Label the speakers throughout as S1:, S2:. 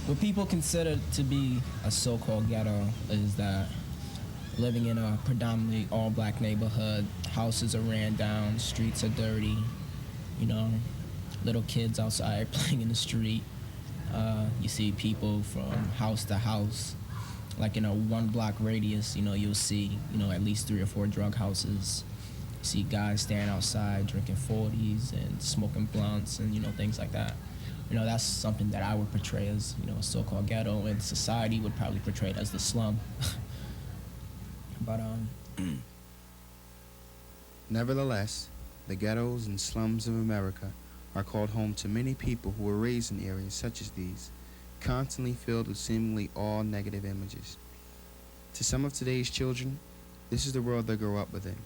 S1: What people consider to be a so-called ghetto is that living in a predominantly all-black neighborhood, houses are ran down, streets are dirty, you know, little kids outside playing in the street. You see people from house to house. Like in a 1 block radius, you know, you'll see, you know, at least 3 or 4 drug houses. You see guys standing outside drinking 40s and smoking blunts and, you know, things like that. You know, that's something that I would portray as, you know, a so-called ghetto, and society would probably portray it as the slum. But,
S2: Nevertheless, the ghettos and slums of America are called home to many people who were raised in areas such as these, constantly filled with seemingly all negative images. To some of today's children, this is the world they grow up within.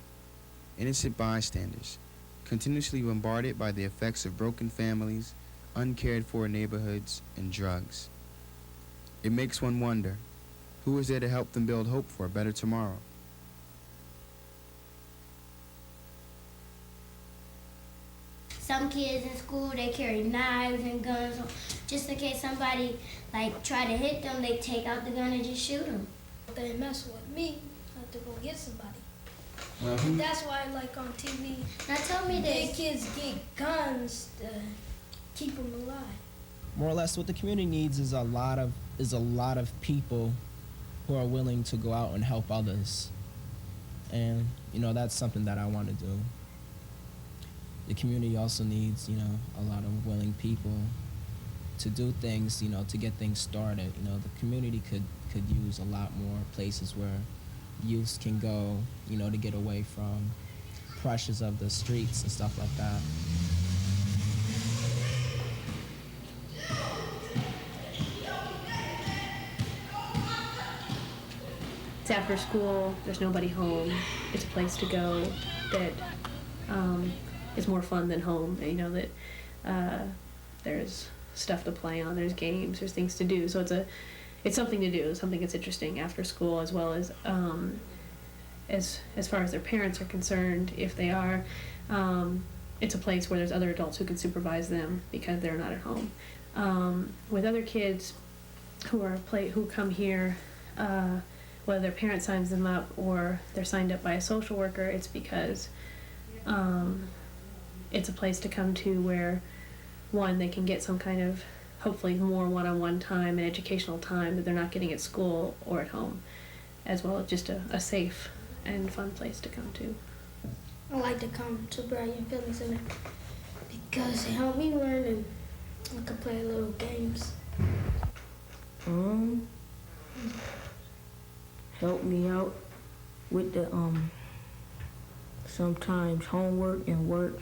S2: Innocent bystanders, continuously bombarded by the effects of broken families, uncared for neighborhoods, and drugs. It makes one wonder, who is there to help them build hope for a better tomorrow?
S3: Some kids in school, they carry knives and guns, just in case somebody like try to hit them, they take out the gun and just shoot them.
S4: They mess with me, I have to go get somebody.
S2: Well,
S4: That's why, like on TV,
S3: Now tell me
S4: big
S3: this.
S4: kids get guns to keep them alive.
S1: more or less, what the community needs is a lot of people who are willing to go out and help others. And, you know, that's something that I want to do. The community also needs, you know, a lot of willing people to do things, you know, to get things started. You know, the community could use a lot more places where youth can go, you know, to get away from pressures of the streets and stuff like that.
S5: It's after school, there's nobody home, it's a place to go that is more fun than home, you know, that there's stuff to play on, there's games, there's things to do, so it's something to do, something that's interesting after school, as well as far as their parents are concerned, if they are, it's a place where there's other adults who can supervise them because they're not at home. With other kids who come here, whether their parent signs them up or they're signed up by a social worker, it's because it's a place to come to where, one, they can get some kind of, hopefully more one-on-one time and educational time that they're not getting at school or at home, as well as just a safe and fun place to come to.
S4: I like to come to Brian Philly Center because it helped me learn and I can play little games.
S6: Help me out with the sometimes homework and work.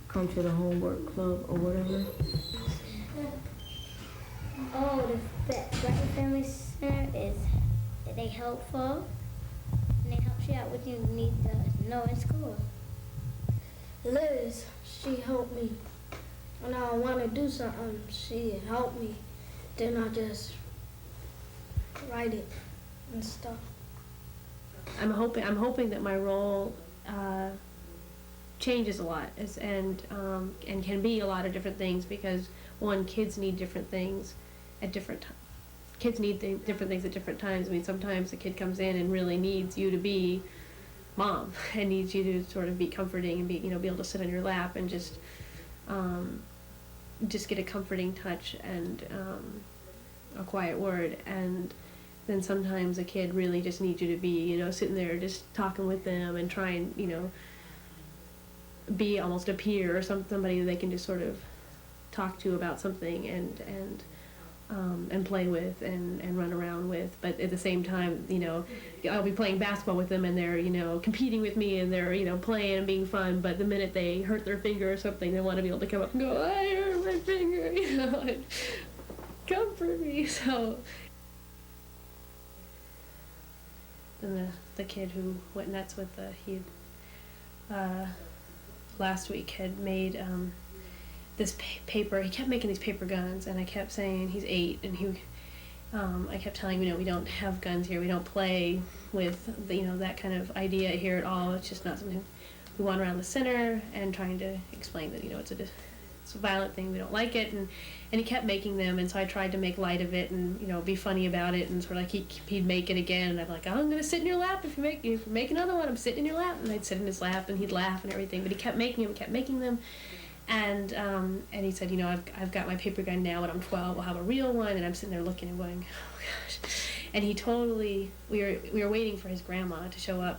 S6: Come to the homework club or whatever.
S3: Oh, the Brighton Family Center they helpful, and they help you out what you need to know in school.
S4: Liz, she helped me. When I want to do something, she helped me. Then I just write it and stuff.
S5: I'm hoping that my role changes a lot and can be a lot of different things, because one, kids need different things at different times. Kids need different things at different times. I mean, sometimes a kid comes in and really needs you to be mom and needs you to sort of be comforting and be able to sit on your lap and just get a comforting touch and a quiet word. And then sometimes a kid really just needs you to be, sitting there just talking with them and trying, be almost a peer or somebody that they can just sort of talk to about something and play with and run around with. But at the same time, I'll be playing basketball with them and they're, competing with me and they're, playing and being fun. But the minute they hurt their finger or something, they want to be able to come up and go, I hurt my finger, and comfort me. So, and the kid who went nuts with last week had made this paper. He kept making these paper guns, and I kept saying he's 8, and I kept telling him, we don't have guns here. We don't play with that kind of idea here at all. It's just not something we want around the center. And trying to explain that it's it's a violent thing, we don't like it, and he kept making them, and so I tried to make light of it and, you know, be funny about it, and sort of like he'd make it again, and I'm like, oh, I'm gonna sit in your lap if you make another one, I'm sitting in your lap, and I'd sit in his lap, and he'd laugh and everything, but he kept making them, and he said, you know, I've got my paper gun now, when I'm 12, I'll have a real one, and I'm sitting there looking and going, oh gosh, and he totally, we were waiting for his grandma to show up,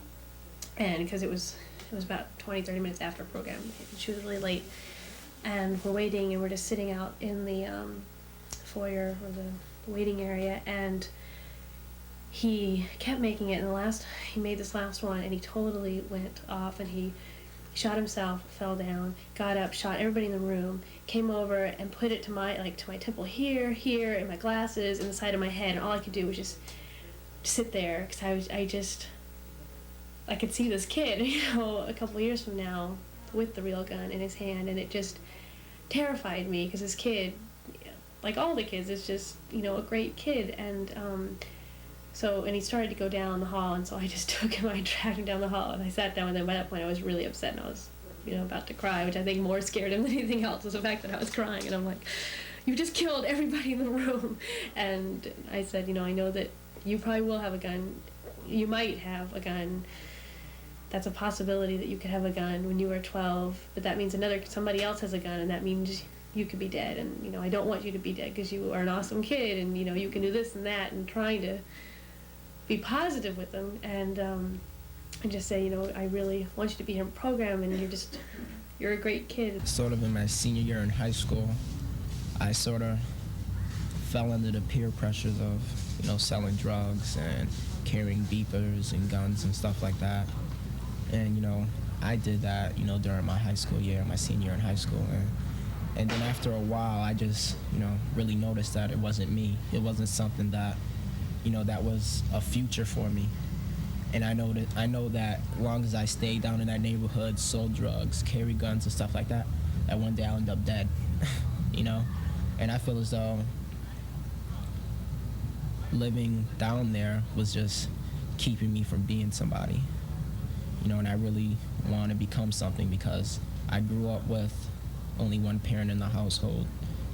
S5: and because it was about 20-30 minutes after program, she was really late, and we're waiting, and we're just sitting out in the foyer or the waiting area, and he kept making it, and he made this last one, and he totally went off, and he shot himself, fell down, got up, shot everybody in the room, came over and put it to my temple here, in my glasses, in the side of my head, and all I could do was just sit there, because I could see this kid, you know, a couple of years from now with the real gun in his hand, and it just terrified me, because this kid, like all the kids, is just, you know, a great kid, and and he started to go down the hall, and so I just took him, I dragged him down the hall, and I sat down with him. By that point I was really upset, and I was, you know, about to cry, which I think more scared him than anything else was the fact that I was crying, and I'm like, you just killed everybody in the room. And I said, you know, I know that you probably will have a gun, you might have a gun, that's a possibility that you could have a gun when you were 12, but that means somebody else has a gun, and that means you could be dead, and, you know, I don't want you to be dead, because you are an awesome kid, and, you know, you can do this and that, and trying to be positive with them, and just say, you know, I really want you to be in a program, and you're a great kid.
S1: Sort of in my senior year in high school, I sort of fell under the peer pressures of, you know, selling drugs and carrying beepers and guns and stuff like that. And, you know, I did that, you know, during my high school year, my senior year in high school. And then after a while, I just, you know, really noticed that it wasn't me. It wasn't something that, you know, that was a future for me. And I know that as long as I stayed down in that neighborhood, sold drugs, carried guns and stuff like that, that one day I'll end up dead, you know? And I feel as though living down there was just keeping me from being somebody, you know, and I really want to become something, because I grew up with only one parent in the household,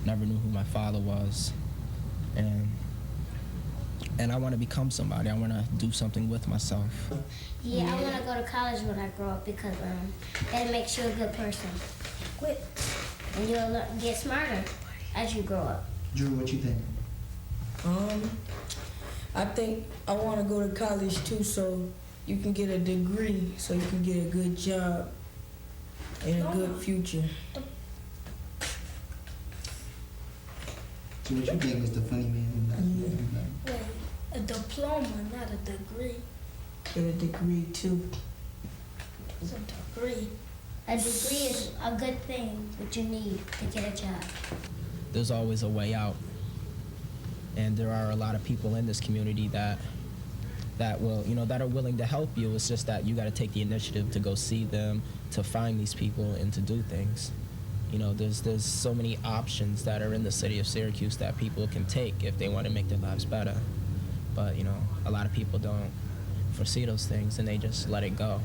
S1: never knew who my father was, and I want to become somebody. I want to do something with myself.
S3: Yeah, I want to go to college when I grow up, because that makes you a good person. Quit. And you'll get smarter as you grow up.
S2: Drew, what you think?
S6: I think I want to go to college too, so you can get a degree, so you can get a good job and a good future.
S2: So what you think is the funny man?
S4: Wait, a diploma, not a degree.
S6: Get a degree too.
S4: It's a degree.
S3: A degree is a good thing that you need to get a job.
S1: There's always a way out. And there are a lot of people in this community that will, you know, that are willing to help you. It's just that you got to take the initiative to go see them, to find these people, and to do things. You know, there's so many options that are in the city of Syracuse that people can take if they want to make their lives better. But, you know, a lot of people don't foresee those things, and they just let it go.